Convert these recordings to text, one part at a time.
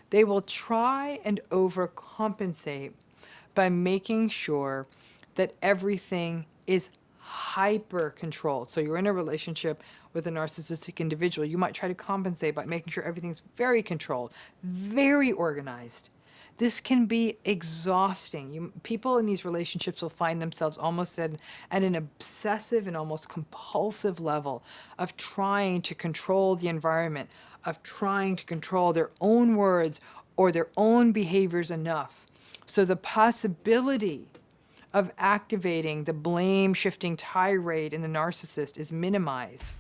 They will try and overcompensate by making sure that everything is hyper controlled. So you're in a relationship with a narcissistic individual. You might try to compensate by making sure everything's very controlled, very organized. This can be exhausting. People in these relationships will find themselves almost at an obsessive and almost compulsive level of trying to control the environment, of trying to control their own words or their own behaviors enough. So the possibility of activating the blame shifting tirade in the narcissist is minimized.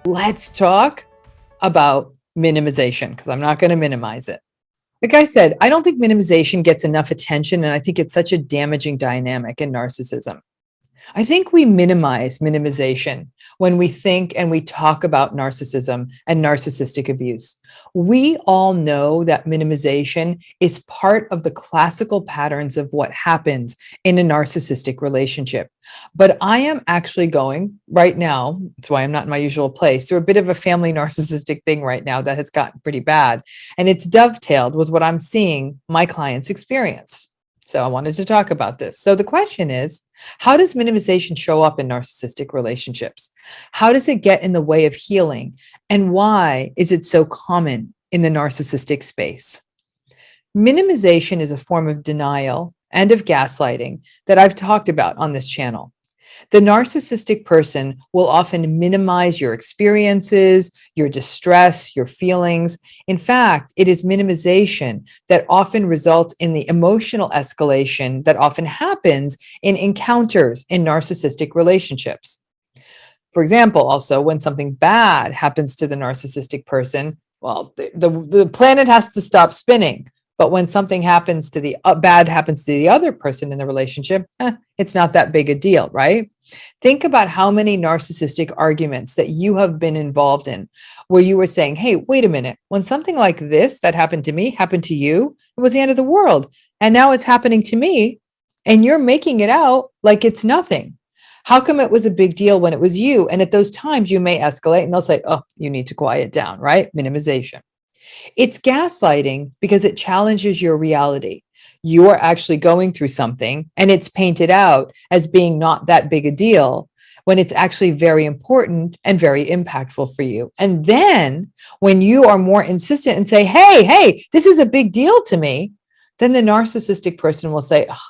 Let's talk about minimization, because I'm not going to minimize it. Like I said, I don't think minimization gets enough attention, and I think it's such a damaging dynamic in narcissism. I think we minimize minimization when we think and we talk about narcissism and narcissistic abuse. We all know that minimization is part of the classical patterns of what happens in a narcissistic relationship. But I am actually going right now, that's why I'm not in my usual place, through a bit of a family narcissistic thing right now that has gotten pretty bad. And it's dovetailed with what I'm seeing my clients experience. So I wanted to talk about this. So the question is, how does minimization show up in narcissistic relationships? How does it get in the way of healing? And why is it so common in the narcissistic space? Minimization is a form of denial and of gaslighting that I've talked about on this channel. The narcissistic person will often minimize your experiences, your distress, your feelings. In fact, it is minimization that often results in the emotional escalation that often happens in encounters in narcissistic relationships. For example, also, when something bad happens to the narcissistic person, well, the planet has to stop spinning. But when something happens to the bad happens to the other person in the relationship, it's not that big a deal, right? Think about how many narcissistic arguments that you have been involved in where you were saying, hey, wait a minute, when something like this that happened to me happened to you, it was the end of the world. And now it's happening to me, and you're making it out like it's nothing. How come it was a big deal when it was you? And at those times you may escalate and they'll say, oh, you need to quiet down, right? Minimization. It's gaslighting because it challenges your reality. You are actually going through something and it's painted out as being not that big a deal when it's actually very important and very impactful for you. And then when you are more insistent and say, hey, this is a big deal to me, then the narcissistic person will say, oh,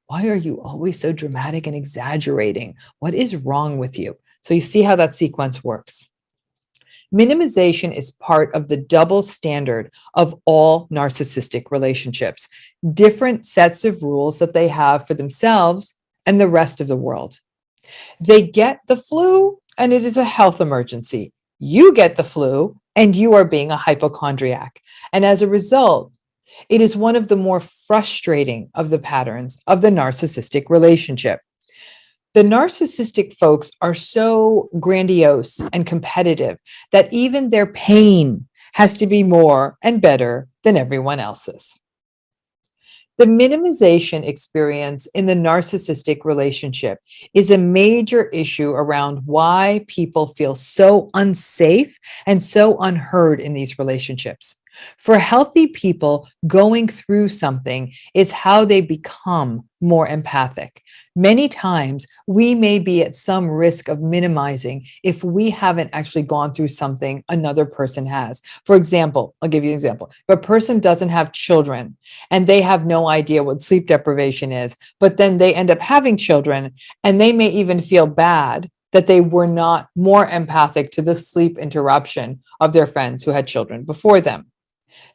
why are you always so dramatic and exaggerating? What is wrong with you? So you see how that sequence works. Minimization is part of the double standard of all narcissistic relationships, different sets of rules that they have for themselves and the rest of the world. They get the flu and it is a health emergency. You get the flu and you are being a hypochondriac. And as a result, it is one of the more frustrating of the patterns of the narcissistic relationship. The narcissistic folks are so grandiose and competitive that even their pain has to be more and better than everyone else's. The minimization experience in the narcissistic relationship is a major issue around why people feel so unsafe and so unheard in these relationships. For healthy people, going through something is how they become more empathic. Many times, we may be at some risk of minimizing if we haven't actually gone through something another person has. For example, I'll give you an example. If a person doesn't have children and they have no idea what sleep deprivation is, but then they end up having children and they may even feel bad that they were not more empathic to the sleep interruption of their friends who had children before them.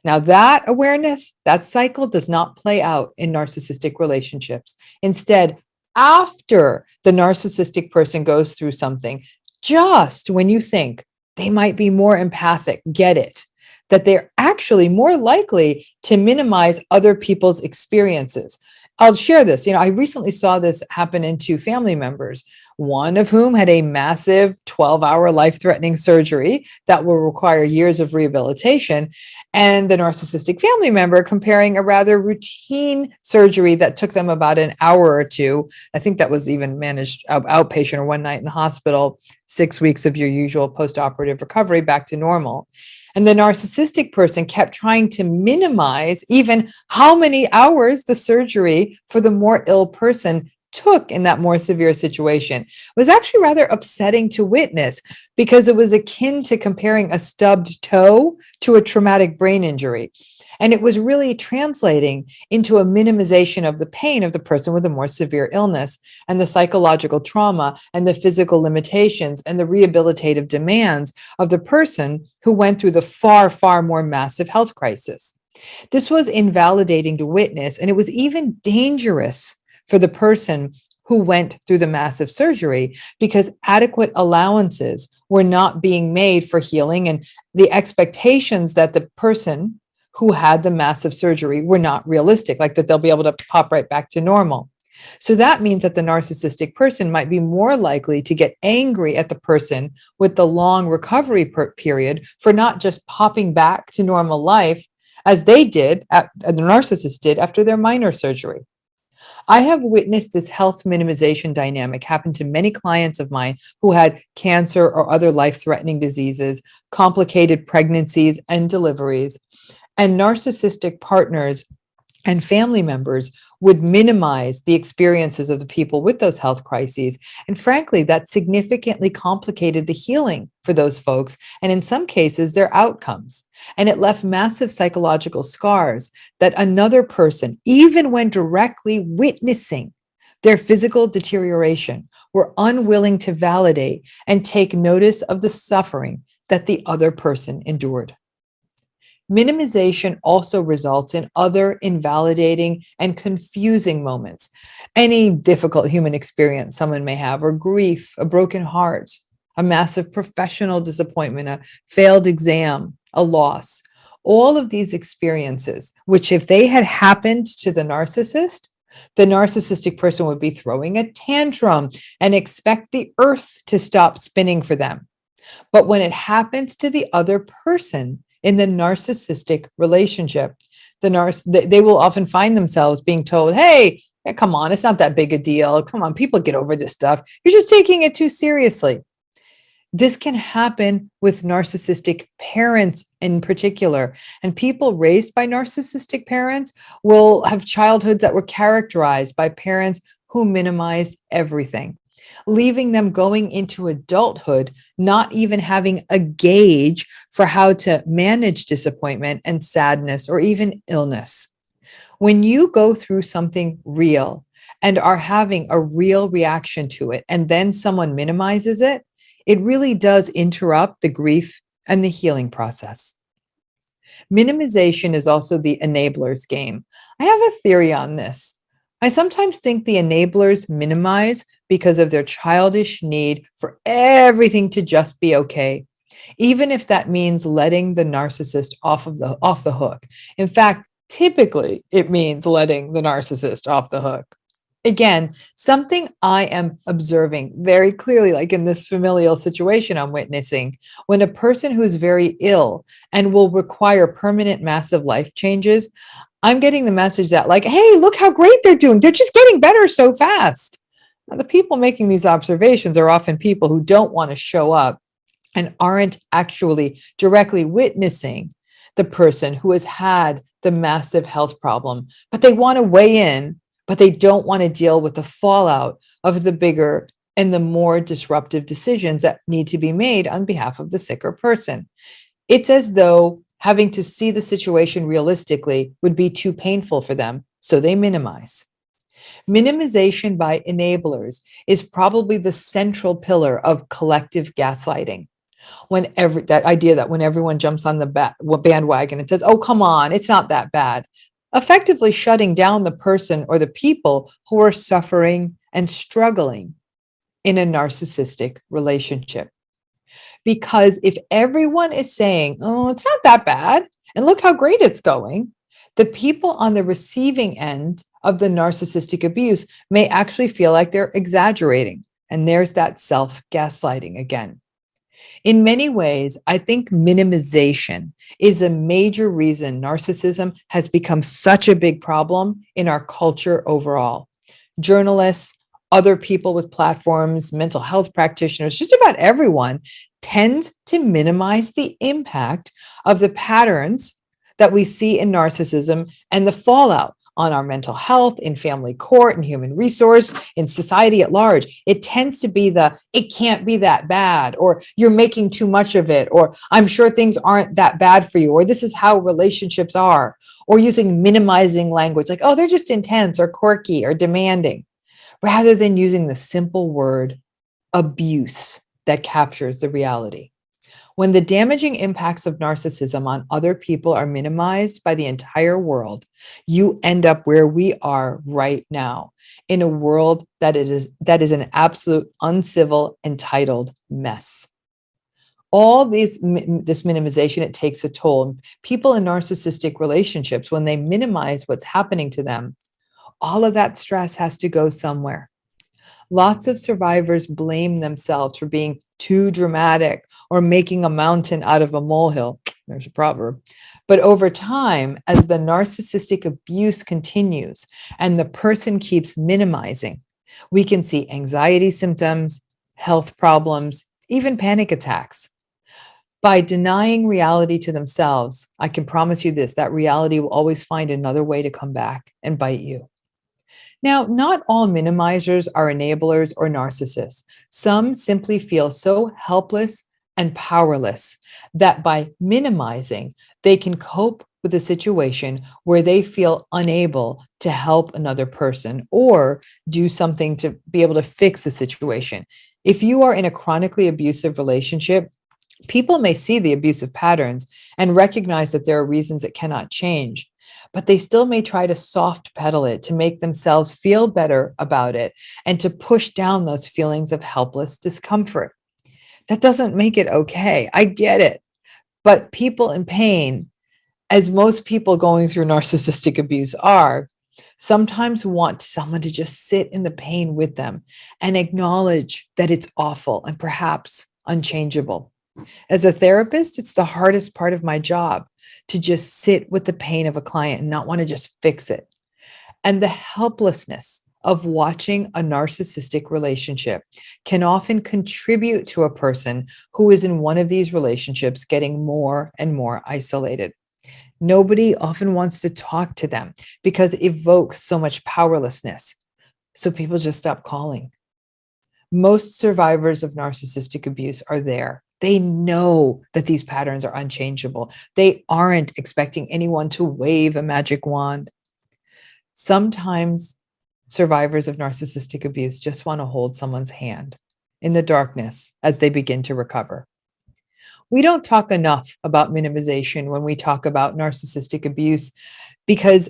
Now, that awareness, that cycle does not play out in narcissistic relationships. Instead, after the narcissistic person goes through something, just when you think they might be more empathic, get it, that they're actually more likely to minimize other people's experiences. I'll share this. I recently saw this happen in two family members, one of whom had a massive 12-hour life-threatening surgery that will require years of rehabilitation, and the narcissistic family member comparing a rather routine surgery that took them about an hour or two. I think that was even managed outpatient or one night in the hospital, 6 weeks of your usual post-operative recovery back to normal. And the narcissistic person kept trying to minimize even how many hours the surgery for the more ill person took in that more severe situation. It was actually rather upsetting to witness because it was akin to comparing a stubbed toe to a traumatic brain injury. And it was really translating into a minimization of the pain of the person with a more severe illness and the psychological trauma and the physical limitations and the rehabilitative demands of the person who went through the far, far more massive health crisis. This was invalidating to witness, and it was even dangerous for the person who went through the massive surgery because adequate allowances were not being made for healing, and the expectations that the person who had the massive surgery were not realistic, like that they'll be able to pop right back to normal. So that means that the narcissistic person might be more likely to get angry at the person with the long recovery period for not just popping back to normal life as they did, the narcissist did after their minor surgery. I have witnessed this health minimization dynamic happen to many clients of mine who had cancer or other life-threatening diseases, complicated pregnancies and deliveries, and narcissistic partners and family members would minimize the experiences of the people with those health crises. And frankly, that significantly complicated the healing for those folks, and in some cases, their outcomes. And it left massive psychological scars that another person, even when directly witnessing their physical deterioration, were unwilling to validate and take notice of the suffering that the other person endured. Minimization also results in other invalidating and confusing moments. Any difficult human experience someone may have, or grief, a broken heart, a massive professional disappointment, a failed exam, a loss. All of these experiences, which if they had happened to the narcissistic person would be throwing a tantrum and expect the earth to stop spinning for them. But when it happens to the other person, in the narcissistic relationship, they will often find themselves being told, hey, come on, it's not that big a deal. Come on, people get over this stuff. You're just taking it too seriously. This can happen with narcissistic parents in particular. And people raised by narcissistic parents will have childhoods that were characterized by parents who minimized everything, leaving them going into adulthood, not even having a gauge for how to manage disappointment and sadness or even illness. When you go through something real and are having a real reaction to it, and then someone minimizes it, it really does interrupt the grief and the healing process. Minimization is also the enabler's game. I have a theory on this. I sometimes think the enablers minimize because of their childish need for everything to just be okay, even if that means letting the narcissist off the hook. In fact, typically it means letting the narcissist off the hook. Again, something I am observing very clearly, like in this familial situation I'm witnessing, when a person who's very ill and will require permanent massive life changes, I'm getting the message that like, hey, look how great they're doing. They're just getting better so fast. Now, the people making these observations are often people who don't want to show up and aren't actually directly witnessing the person who has had the massive health problem, but they want to weigh in, but they don't want to deal with the fallout of the bigger and the more disruptive decisions that need to be made on behalf of the sicker person. It's as though having to see the situation realistically would be too painful for them, so they minimize. Minimization by enablers is probably the central pillar of collective gaslighting. That idea that when everyone jumps on the bandwagon and says, oh, come on, it's not that bad, effectively shutting down the person or the people who are suffering and struggling in a narcissistic relationship. Because if everyone is saying, oh, it's not that bad, and look how great it's going, The people on the receiving end of the narcissistic abuse may actually feel like they're exaggerating. And there's that self-gaslighting again. In many ways, I think minimization is a major reason narcissism has become such a big problem in our culture overall. Journalists, other people with platforms, mental health practitioners, just about everyone tends to minimize the impact of the patterns that we see in narcissism and the fallout on our mental health, in family court, in human resource, in society at large. It tends to be it can't be that bad, or you're making too much of it, or I'm sure things aren't that bad for you, or this is how relationships are, or using minimizing language like, oh, they're just intense or quirky or demanding, rather than using the simple word abuse that captures the reality. When the damaging impacts of narcissism on other people are minimized by the entire world, you end up where we are right now, in a world that is an absolute uncivil, entitled mess. All this minimization, it takes a toll. People in narcissistic relationships, when they minimize what's happening to them, all of that stress has to go somewhere. Lots of survivors blame themselves for being too dramatic or making a mountain out of a molehill. There's a proverb. But over time, as the narcissistic abuse continues and the person keeps minimizing, we can see anxiety symptoms, health problems, even panic attacks. By denying reality to themselves, I can promise you this, that reality will always find another way to come back and bite you. Now, not all minimizers are enablers or narcissists. Some simply feel so helpless and powerless that by minimizing, they can cope with a situation where they feel unable to help another person or do something to be able to fix the situation. If you are in a chronically abusive relationship, people may see the abusive patterns and recognize that there are reasons it cannot change, but they still may try to soft pedal it to make themselves feel better about it and to push down those feelings of helpless discomfort. That doesn't make it okay. I get it. But people in pain, as most people going through narcissistic abuse are, sometimes want someone to just sit in the pain with them and acknowledge that it's awful and perhaps unchangeable. As a therapist, it's the hardest part of my job to just sit with the pain of a client and not want to just fix it. And the helplessness of watching a narcissistic relationship can often contribute to a person who is in one of these relationships getting more and more isolated. Nobody often wants to talk to them because it evokes so much powerlessness. So people just stop calling. Most survivors of narcissistic abuse are there. They know that these patterns are unchangeable. They aren't expecting anyone to wave a magic wand. Sometimes survivors of narcissistic abuse just want to hold someone's hand in the darkness as they begin to recover. We don't talk enough about minimization when we talk about narcissistic abuse, because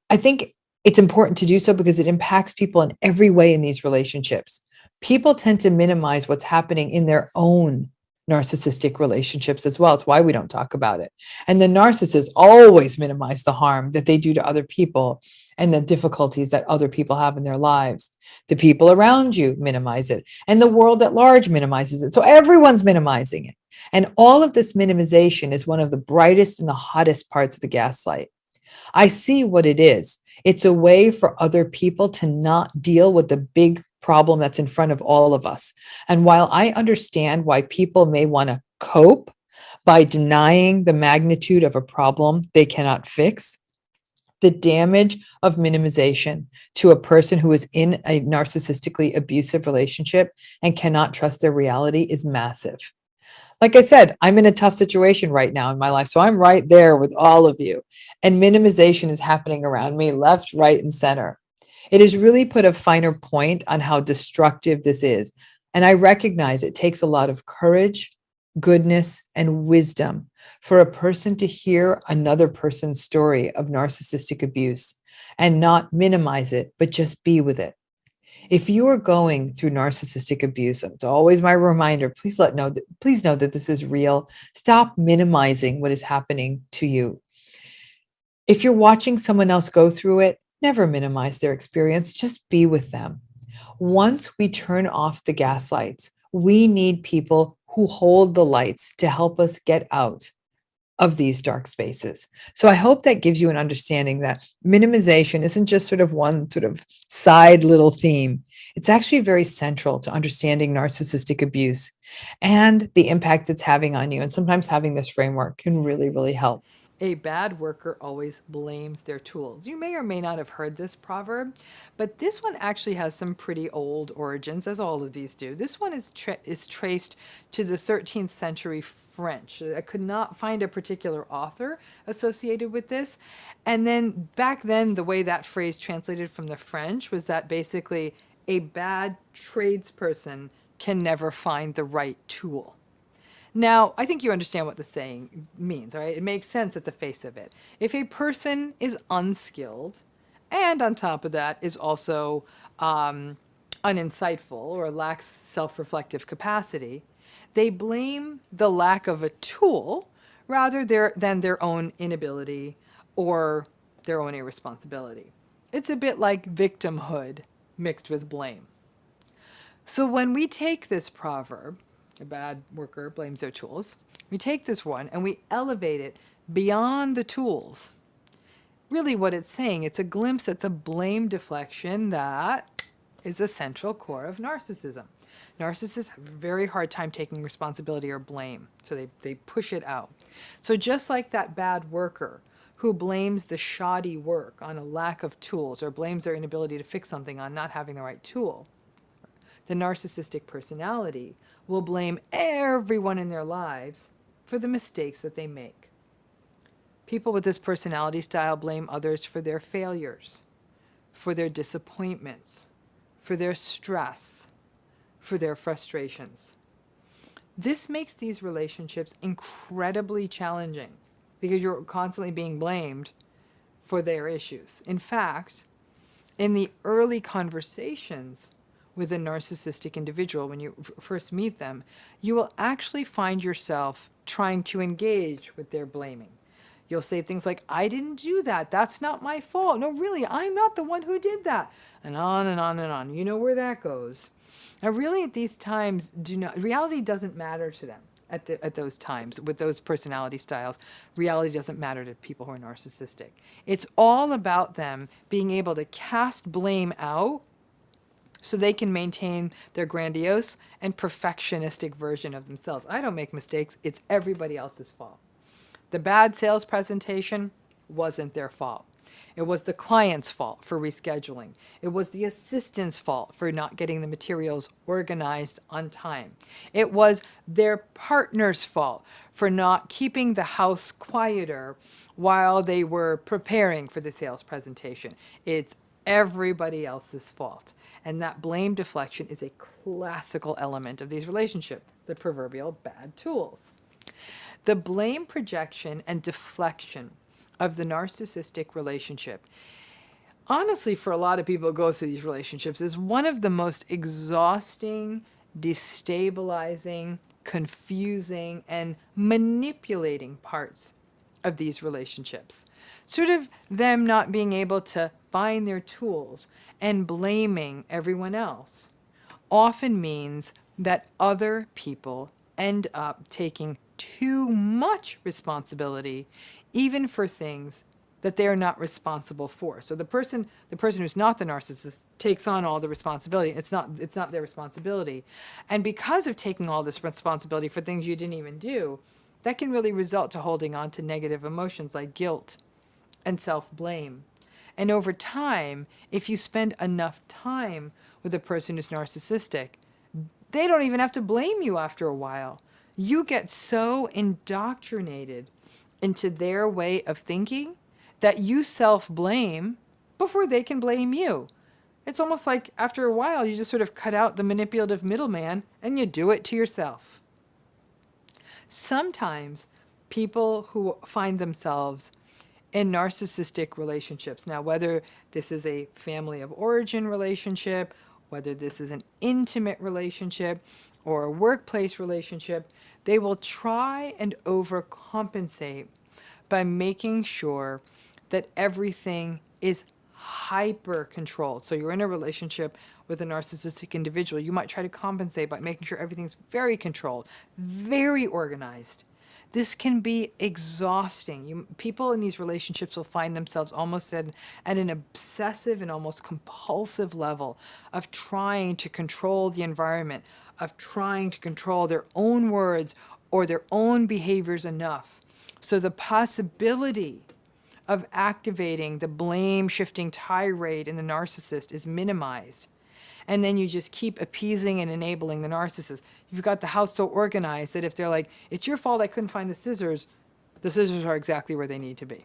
I think it's important to do so because it impacts people in every way in these relationships. People tend to minimize what's happening in their own narcissistic relationships as well. It's why we don't talk about it. And the narcissists always minimize the harm that they do to other people and the difficulties that other people have in their lives. The people around you minimize it, and the world at large minimizes it. So everyone's minimizing it. And all of this minimization is one of the brightest and the hottest parts of the gaslight. I see what it is. It's a way for other people to not deal with the big problem that's in front of all of us. And while I understand why people may want to cope by denying the magnitude of a problem they cannot fix, the damage of minimization to a person who is in a narcissistically abusive relationship and cannot trust their reality is massive. Like I said, I'm in a tough situation right now in my life, so I'm right there with all of you. And minimization is happening around me, left, right, and center. It has really put a finer point on how destructive this is. And I recognize it takes a lot of courage, goodness, and wisdom for a person to hear another person's story of narcissistic abuse and not minimize it, but just be with it. If you are going through narcissistic abuse, it's always my reminder, please know that this is real. Stop minimizing what is happening to you. If you're watching someone else go through it, never minimize their experience, just be with them. Once we turn off the gaslights, we need people who hold the lights to help us get out of these dark spaces. So I hope that gives you an understanding that minimization isn't just sort of one sort of side little theme. It's actually very central to understanding narcissistic abuse and the impact it's having on you. And sometimes having this framework can really, really help. A bad worker always blames their tools. You may or may not have heard this proverb, but this one actually has some pretty old origins, as all of these do. This one is traced to the 13th century French. I could not find a particular author associated with this. And then back then, the way that phrase translated from the French was that basically a bad tradesperson can never find the right tool. Now, I think you understand what the saying means, right? It makes sense at the face of it. If a person is unskilled, and on top of that is also uninsightful or lacks self-reflective capacity, they blame the lack of a tool rather than their own inability or their own irresponsibility. It's a bit like victimhood mixed with blame. So when we take this proverb, a bad worker blames their tools, we take this one and we elevate it beyond the tools. Really what it's saying, it's a glimpse at the blame deflection that is a central core of narcissism. Narcissists have a very hard time taking responsibility or blame, so they push it out. So just like that bad worker who blames the shoddy work on a lack of tools or blames their inability to fix something on not having the right tool, the narcissistic personality will blame everyone in their lives for the mistakes that they make. People with this personality style blame others for their failures, for their disappointments, for their stress, for their frustrations. This makes these relationships incredibly challenging because you're constantly being blamed for their issues. In fact, in the early conversations with a narcissistic individual, when you first meet them, you will actually find yourself trying to engage with their blaming. You'll say things like, I didn't do that. That's not my fault. No, really, I'm not the one who did that. And on and on and on. You know where that goes. Now, really, at these times, reality doesn't matter to them at those times with those personality styles. Reality doesn't matter to people who are narcissistic. It's all about them being able to cast blame out so they can maintain their grandiose and perfectionistic version of themselves. I don't make mistakes. It's everybody else's fault. The bad sales presentation wasn't their fault. It was the client's fault for rescheduling. It was the assistant's fault for not getting the materials organized on time. It was their partner's fault for not keeping the house quieter while they were preparing for the sales presentation. It's everybody else's fault. And that blame deflection is a classical element of these relationships, the proverbial bad tools. The blame projection and deflection of the narcissistic relationship, honestly, for a lot of people who go through these relationships, is one of the most exhausting, destabilizing, confusing, and manipulating parts of these relationships. Sort of them not being able to find their tools and blaming everyone else often means that other people end up taking too much responsibility, even for things that they are not responsible for. So the person who's not the narcissist takes on all the responsibility. It's not their responsibility. And because of taking all this responsibility for things you didn't even do, that can really result to holding on to negative emotions like guilt and self-blame. And over time, if you spend enough time with a person who's narcissistic, they don't even have to blame you after a while. You get so indoctrinated into their way of thinking that you self-blame before they can blame you. It's almost like after a while, you just sort of cut out the manipulative middleman and you do it to yourself. Sometimes people who find themselves in narcissistic relationships, now whether this is a family of origin relationship, whether this is an intimate relationship or a workplace relationship, they will try and overcompensate by making sure that everything is hyper controlled. So you're in a relationship with a narcissistic individual. You might try to compensate by making sure everything's very controlled, very organized. This can be exhausting. People in these relationships will find themselves almost at an obsessive and almost compulsive level of trying to control the environment, of trying to control their own words or their own behaviors enough. So the possibility of activating the blame shifting tirade in the narcissist is minimized. And then you just keep appeasing and enabling the narcissist. You've got the house so organized that if they're like, it's your fault I couldn't find the scissors are exactly where they need to be.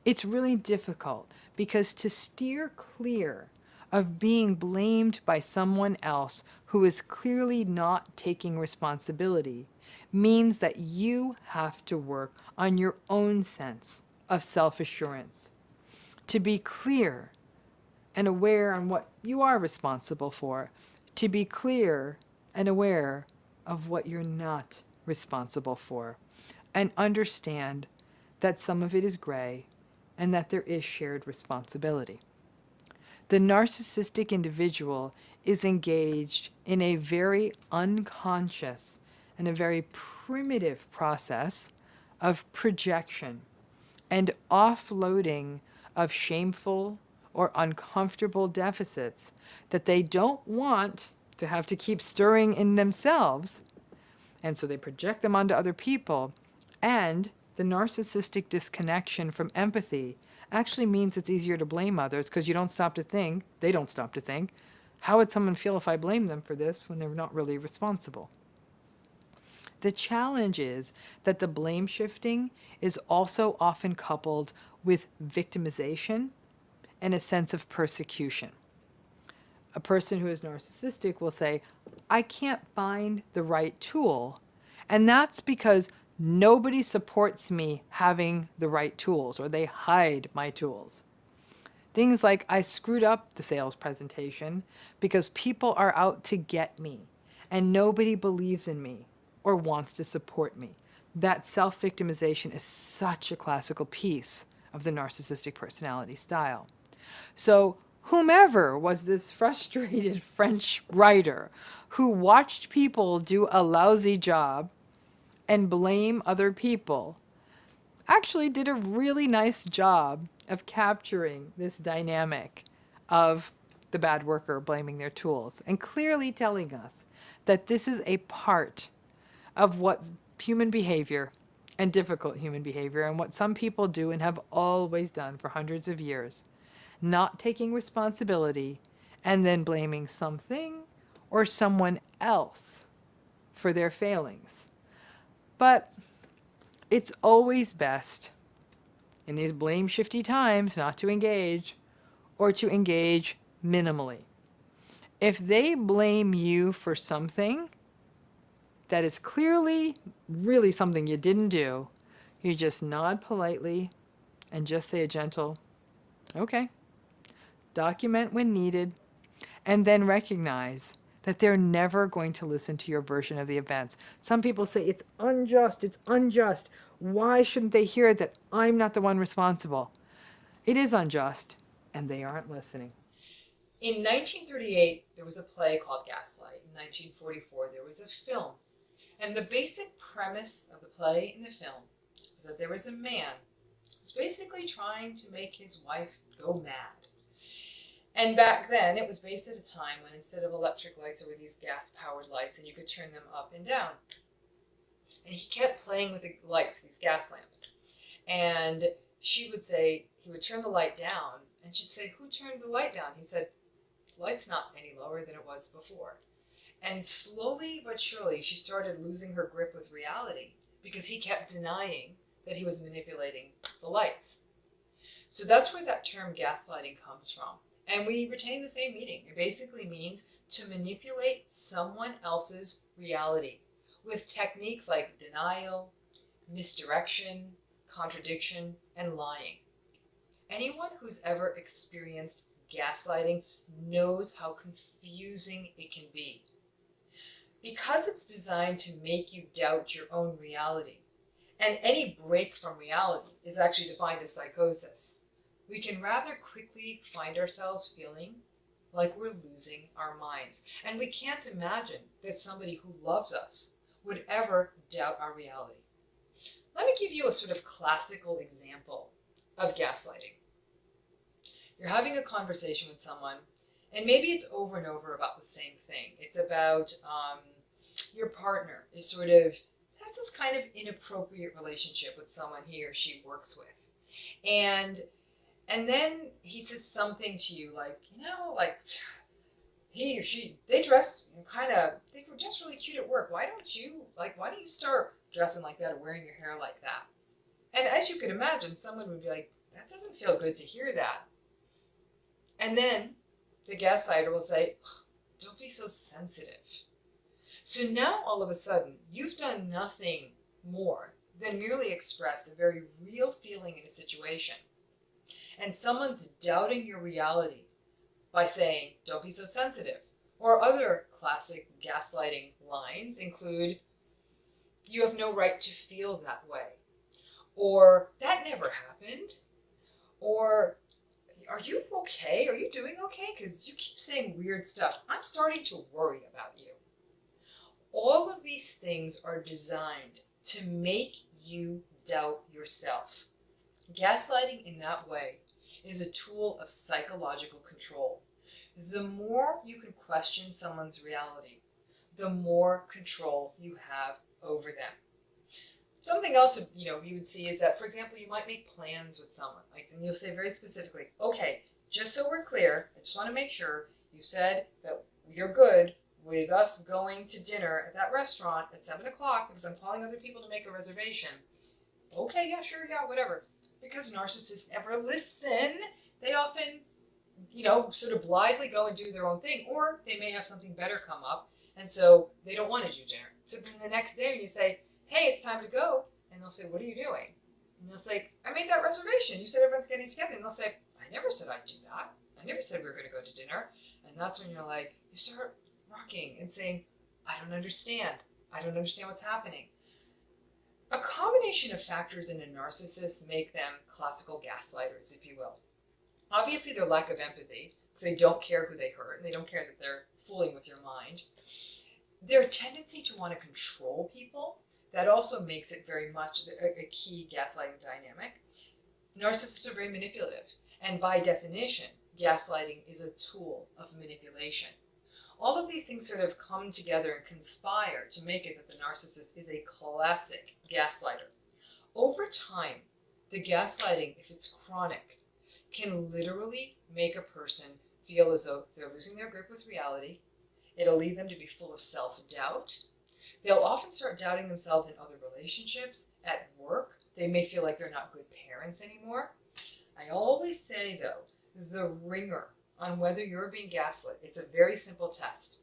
It's really difficult because to steer clear of being blamed by someone else who is clearly not taking responsibility means that you have to work on your own sense of self-assurance, to be clear and aware on what you are responsible for, to be clear and aware of what you're not responsible for, and understand that some of it is gray and that there is shared responsibility. The narcissistic individual is engaged in a very unconscious and a very primitive process of projection and offloading of shameful or uncomfortable deficits that they don't want to have to keep stirring in themselves. And so they project them onto other people. And the narcissistic disconnection from empathy actually means it's easier to blame others because you don't stop to think, they don't stop to think, how would someone feel if I blame them for this when they're not really responsible? The challenge is that the blame shifting is also often coupled with victimization and a sense of persecution. A person who is narcissistic will say, I can't find the right tool. And that's because nobody supports me having the right tools, or they hide my tools. Things like, I screwed up the sales presentation because people are out to get me and nobody believes in me or wants to support me. That self-victimization is such a classical piece of the narcissistic personality style. So whomever was this frustrated French writer who watched people do a lousy job and blame other people actually did a really nice job of capturing this dynamic of the bad worker blaming their tools and clearly telling us that this is a part of what human behavior and difficult human behavior and what some people do and have always done for hundreds of years, not taking responsibility and then blaming something or someone else for their failings. But it's always best in these blame shifty times not to engage or to engage minimally. If they blame you for something that is clearly really something you didn't do, you just nod politely and just say a gentle, okay. Document when needed, and then recognize that they're never going to listen to your version of the events. Some people say, it's unjust, it's unjust. Why shouldn't they hear that I'm not the one responsible? It is unjust, and they aren't listening. In 1938, there was a play called Gaslight. In 1944, there was a film. And the basic premise of the play and the film was that there was a man who was basically trying to make his wife go mad. And back then, it was based at a time when instead of electric lights, there were these gas-powered lights, and you could turn them up and down. And he kept playing with the lights, these gas lamps. And she would say, he would turn the light down, and she'd say, who turned the light down? He said, the light's not any lower than it was before. And slowly but surely, she started losing her grip with reality because he kept denying that he was manipulating the lights. So that's where that term gaslighting comes from. And we retain the same meaning. It basically means to manipulate someone else's reality with techniques like denial, misdirection, contradiction, and lying. Anyone who's ever experienced gaslighting knows how confusing it can be. Because it's designed to make you doubt your own reality And any break from reality is actually defined as psychosis. We can rather quickly find ourselves feeling like we're losing our minds. And we can't imagine that somebody who loves us would ever doubt our reality. Let me give you a sort of classical example of gaslighting. You're having a conversation with someone, and maybe it's over and over about the same thing. It's about your partner is sort of has this kind of inappropriate relationship with someone he or she works with. And then he says something to you like, like he or she, they dress they were just really cute at work. Why don't you start dressing like that or wearing your hair like that? And as you can imagine, someone would be like, that doesn't feel good to hear that. And then the gaslighter will say, don't be so sensitive. So now all of a sudden, you've done nothing more than merely expressed a very real feeling in a situation. And someone's doubting your reality by saying, don't be so sensitive. Or other classic gaslighting lines include, you have no right to feel that way. Or, that never happened. Or, are you okay? Are you doing okay? Because you keep saying weird stuff. I'm starting to worry about you. All of these things are designed to make you doubt yourself. Gaslighting in that way is a tool of psychological control. The more you can question someone's reality, the more control you have over them. Something else you would see is that, for example, you might make plans with someone, and you'll say very specifically, okay, just so we're clear, I just want to make sure you said that you're good with us going to dinner at that restaurant at 7 o'clock because I'm calling other people to make a reservation. Okay, yeah, sure, yeah, whatever. Because narcissists never listen, they often, sort of blithely go and do their own thing, or they may have something better come up, and so they don't want to do dinner. So then the next day when you say, hey, it's time to go, and they'll say, what are you doing? And you'll say, I made that reservation. You said everyone's getting together. And they'll say, I never said I'd do that. I never said we were going to go to dinner. And that's when you're like, you start rocking and saying, I don't understand. I don't understand what's happening. A combination of factors in a narcissist make them classical gaslighters, if you will. Obviously, their lack of empathy, because they don't care who they hurt, and they don't care that they're fooling with your mind. Their tendency to want to control people, that also makes it very much a key gaslighting dynamic. Narcissists are very manipulative, and by definition, gaslighting is a tool of manipulation. All of these things sort of come together and conspire to make it that the narcissist is a classic gaslighter. Over time, the gaslighting, if it's chronic, can literally make a person feel as though they're losing their grip with reality. It'll lead them to be full of self-doubt. They'll often start doubting themselves in other relationships, at work. They may feel like they're not good parents anymore. I always say, though, the ringer on whether you're being gaslit, it's a very simple test.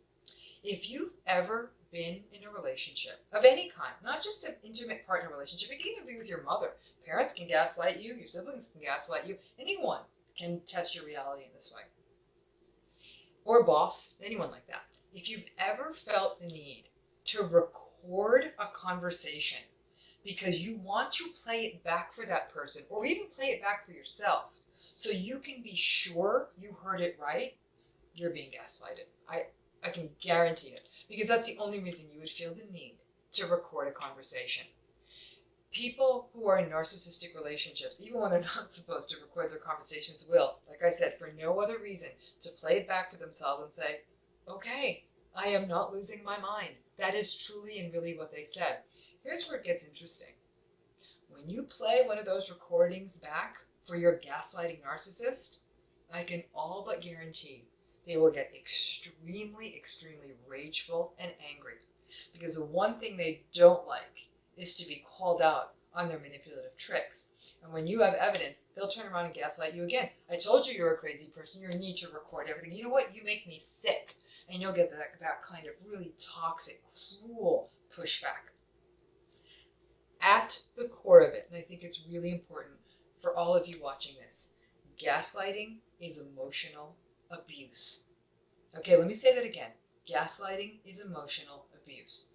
If you've ever been in a relationship of any kind, not just an intimate partner relationship, it can even be with your mother. Parents can gaslight you, your siblings can gaslight you, anyone can test your reality in this way. Or a boss, anyone like that. If you've ever felt the need to record a conversation because you want to play it back for that person, or even play it back for yourself, so you can be sure you heard it right, you're being gaslighted. I can guarantee it, because that's the only reason you would feel the need to record a conversation. People who are in narcissistic relationships, even when they're not supposed to record their conversations, will, like I said, for no other reason, to play it back for themselves and say, okay, I am not losing my mind. That is truly and really what they said. Here's where it gets interesting. When you play one of those recordings back for your gaslighting narcissist, I can all but guarantee they will get extremely, extremely rageful and angry. Because the one thing they don't like is to be called out on their manipulative tricks. And when you have evidence, they'll turn around and gaslight you again. I told you you're a crazy person. You need to record everything. You know what? You make me sick. And you'll get that kind of really toxic, cruel pushback. At the core of it, and I think it's really important for all of you watching this, gaslighting is emotional abuse. Okay, let me say that again. Gaslighting is emotional abuse.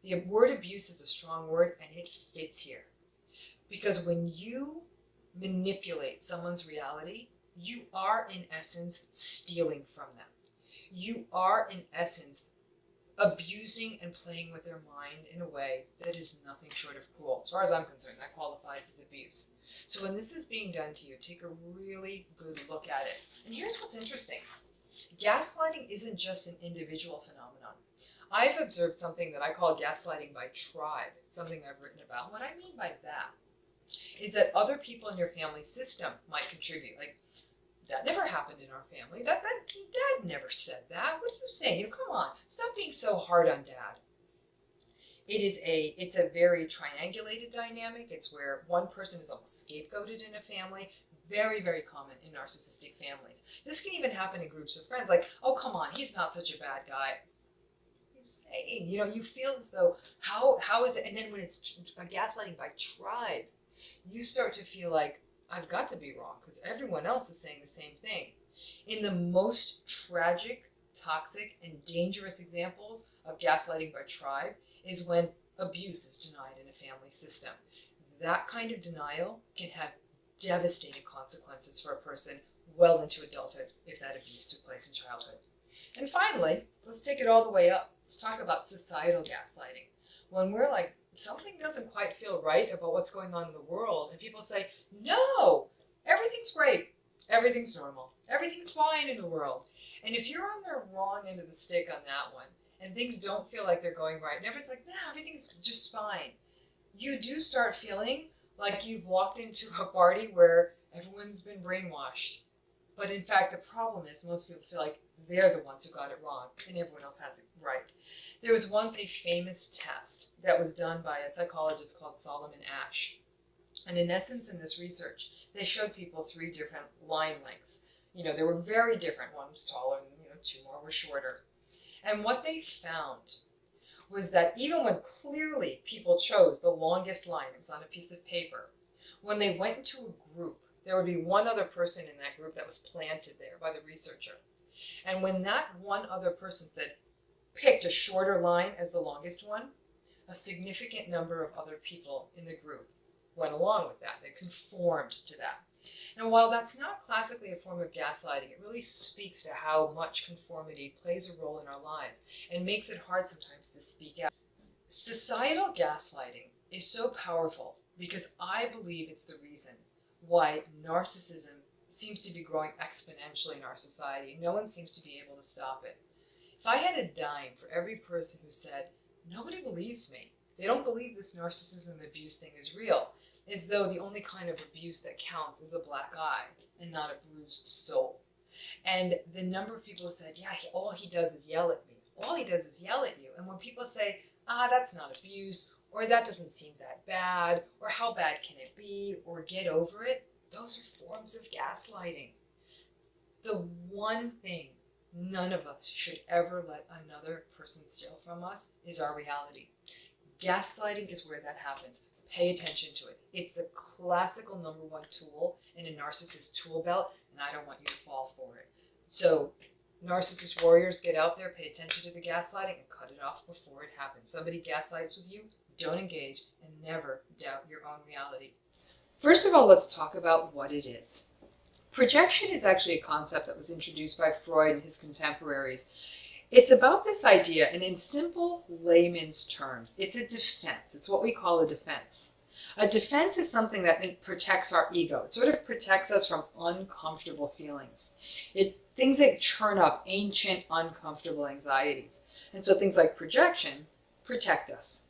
The word abuse is a strong word, and it fits here. Because when you manipulate someone's reality, you are in essence stealing from them. You are in essence abusing and playing with their mind in a way that is nothing short of cruel. As far as I'm concerned, that qualifies as abuse. So when this is being done to you, take a really good look at it. And here's what's interesting. Gaslighting isn't just an individual phenomenon. I've observed something that I call gaslighting by tribe, something I've written about. What I mean by that is that other people in your family system might contribute. Like, that never happened in our family. Dad never said that. What are you saying? Come on, stop being so hard on Dad. It's a very triangulated dynamic. It's where one person is almost scapegoated in a family. Very, very common in narcissistic families. This can even happen in groups of friends. Like, oh, come on, he's not such a bad guy. What are you saying? You feel as though, how is it? And then when it's a gaslighting by tribe, you start to feel like, I've got to be wrong because everyone else is saying the same thing. In the most tragic, toxic, and dangerous examples of gaslighting by tribe is when abuse is denied in a family system. That kind of denial can have devastating consequences for a person well into adulthood if that abuse took place in childhood. And finally, let's take it all the way up. Let's talk about societal gaslighting. When we're like, something doesn't quite feel right about what's going on in the world, and people say, no, everything's great, everything's normal, everything's fine in the world. And if you're on the wrong end of the stick on that one, and things don't feel like they're going right, and everyone's like, nah, everything's just fine, you do start feeling like you've walked into a party where everyone's been brainwashed. But in fact, the problem is most people feel like they're the ones who got it wrong, and everyone else has it right. There was once a famous test that was done by a psychologist called Solomon Asch. And in essence, in this research, they showed people 3 different line lengths. They were very different. One was taller and 2 more were shorter. And what they found was that even when clearly people chose the longest line, it was on a piece of paper, when they went into a group, there would be one other person in that group that was planted there by the researcher. And when that one other person picked a shorter line as the longest one, a significant number of other people in the group went along with that. They conformed to that. And while that's not classically a form of gaslighting, it really speaks to how much conformity plays a role in our lives and makes it hard sometimes to speak out. Societal gaslighting is so powerful because I believe it's the reason why narcissism seems to be growing exponentially in our society. No one seems to be able to stop it. If I had a dime for every person who said, nobody believes me, they don't believe this narcissism abuse thing is real, as though the only kind of abuse that counts is a black eye and not a bruised soul. And the number of people who said, yeah, all he does is yell at me. All he does is yell at you. And when people say, that's not abuse, or that doesn't seem that bad, or how bad can it be, or get over it, those are forms of gaslighting. The one thing none of us should ever let another person steal from us is our reality. Gaslighting is where that happens. Pay attention to it. It's the classical #1 tool in a narcissist tool belt, and I don't want you to fall for it. So, narcissist warriors, get out there, pay attention to the gaslighting, and cut it off before it happens. Somebody gaslights with you, don't engage, and never doubt your own reality. First of all, let's talk about what it is. Projection is actually a concept that was introduced by Freud and his contemporaries. It's about this idea, and in simple layman's terms, it's a defense. It's what we call a defense. A defense is something that protects our ego. It sort of protects us from uncomfortable feelings. Things that churn up ancient, uncomfortable anxieties. And so things like projection protect us.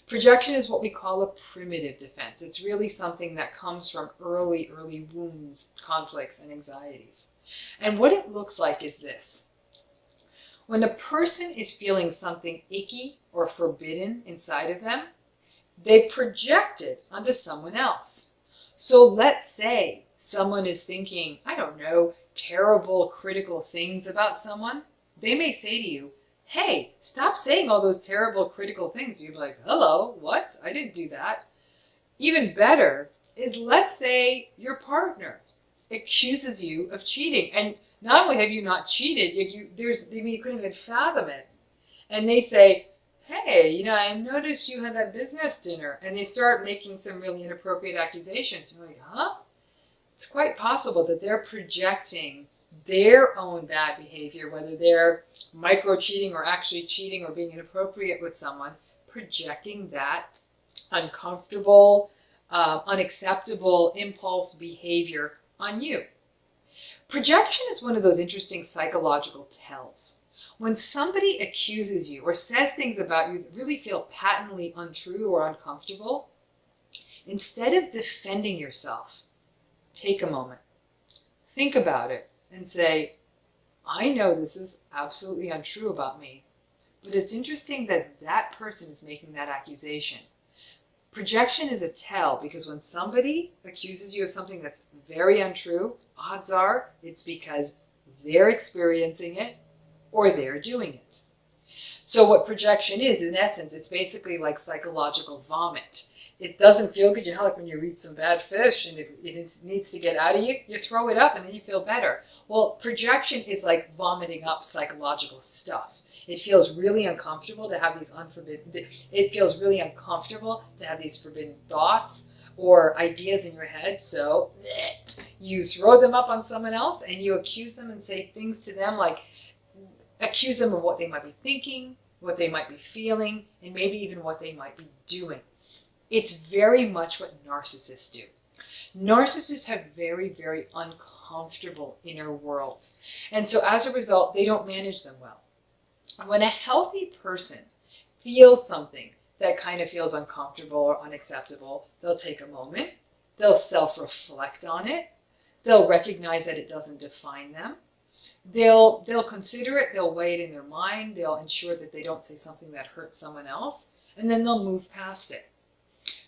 Projection is what we call a primitive defense. It's really something that comes from early wounds, conflicts, and anxieties. And what it looks like is this. When a person is feeling something icky or forbidden inside of them, they project it onto someone else. So let's say someone is thinking, terrible, critical things about someone. They may say to you, hey, stop saying all those terrible, critical things. You'd be like, hello, what? I didn't do that. Even better is, let's say your partner accuses you of cheating. And not only have you not cheated, you couldn't even fathom it. And they say, hey, I noticed you had that business dinner, and they start making some really inappropriate accusations. You're like, huh? It's quite possible that they're projecting their own bad behavior, whether they're micro cheating or actually cheating or being inappropriate with someone, projecting that uncomfortable, unacceptable impulse behavior on you. Projection is one of those interesting psychological tells. When somebody accuses you or says things about you that really feel patently untrue or uncomfortable, instead of defending yourself, take a moment, think about it, and say, I know this is absolutely untrue about me, but it's interesting that that person is making that accusation. Projection is a tell because when somebody accuses you of something that's very untrue, odds are it's because they're experiencing it or they're doing it. So what projection is, in essence, it's basically like psychological vomit. It doesn't feel good. Like when you eat some bad fish and it needs to get out of you, you throw it up and then you feel better. Well, projection is like vomiting up psychological stuff. It feels really uncomfortable to have these forbidden thoughts or ideas in your head. So you throw them up on someone else and you accuse them and say things to them like, accuse them of what they might be thinking, what they might be feeling, and maybe even what they might be doing. It's very much what narcissists do. Narcissists have very, very uncomfortable inner worlds. And so as a result, they don't manage them well. When a healthy person feels something that kind of feels uncomfortable or unacceptable, they'll take a moment, they'll self-reflect on it, they'll recognize that it doesn't define them, they'll consider it, they'll weigh it in their mind, they'll ensure that they don't say something that hurts someone else, and then they'll move past it.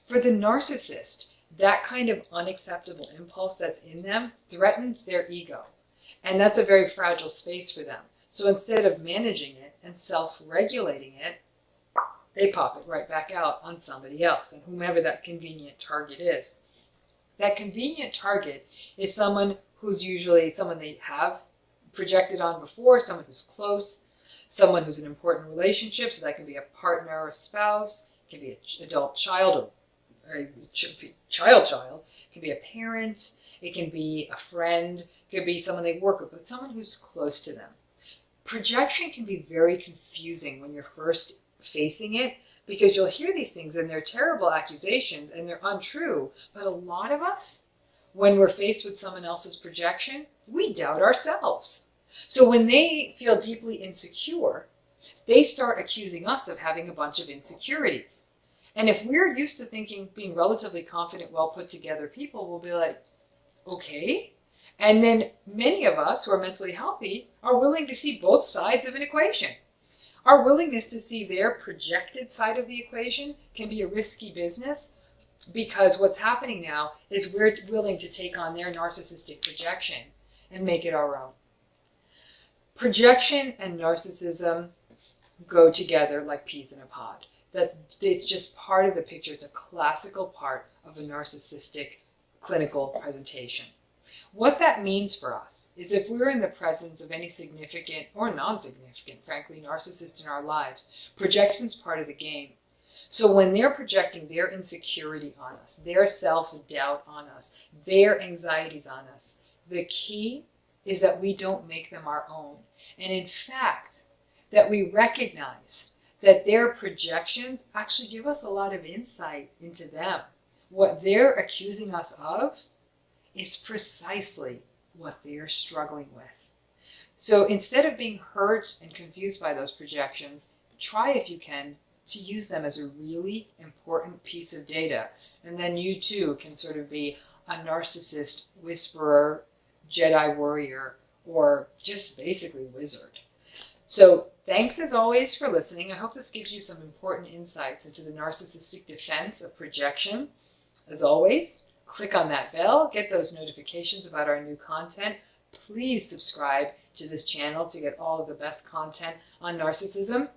For the narcissist, that kind of unacceptable impulse that's in them threatens their ego. And that's a very fragile space for them. So instead of managing it and self-regulating it, they pop it right back out on somebody else, and whomever that convenient target is. That convenient target is someone who's usually someone they have projected on before, someone who's close, someone who's an important relationship. So that can be a partner or a spouse, it can be an adult child or a child, it can be a parent, it can be a friend, it could be someone they work with, but someone who's close to them. Projection can be very confusing when you're first facing it because you'll hear these things and they're terrible accusations and they're untrue. But a lot of us, when we're faced with someone else's projection, we doubt ourselves. So when they feel deeply insecure, they start accusing us of having a bunch of insecurities. And if we're used to thinking being relatively confident, well put together people, will be like, okay. And then many of us who are mentally healthy are willing to see both sides of an equation. Our willingness to see their projected side of the equation can be a risky business because what's happening now is we're willing to take on their narcissistic projection and make it our own. Projection and narcissism go together like peas in a pod. It's just part of the picture. It's a classical part of a narcissistic clinical presentation. What that means for us is if we're in the presence of any significant or non-significant, frankly, narcissist in our lives, projection's part of the game. So when they're projecting their insecurity on us, their self-doubt on us, their anxieties on us, the key is that we don't make them our own. And in fact, that we recognize that their projections actually give us a lot of insight into them. What they're accusing us of is precisely what they're struggling with. So instead of being hurt and confused by those projections, try, if you can, to use them as a really important piece of data. And then you too can sort of be a narcissist whisperer, Jedi warrior, or just basically wizard. So thanks as always for listening. I hope this gives you some important insights into the narcissistic defense of projection. As always, click on that bell, get those notifications about our new content. Please subscribe to this channel to get all of the best content on narcissism.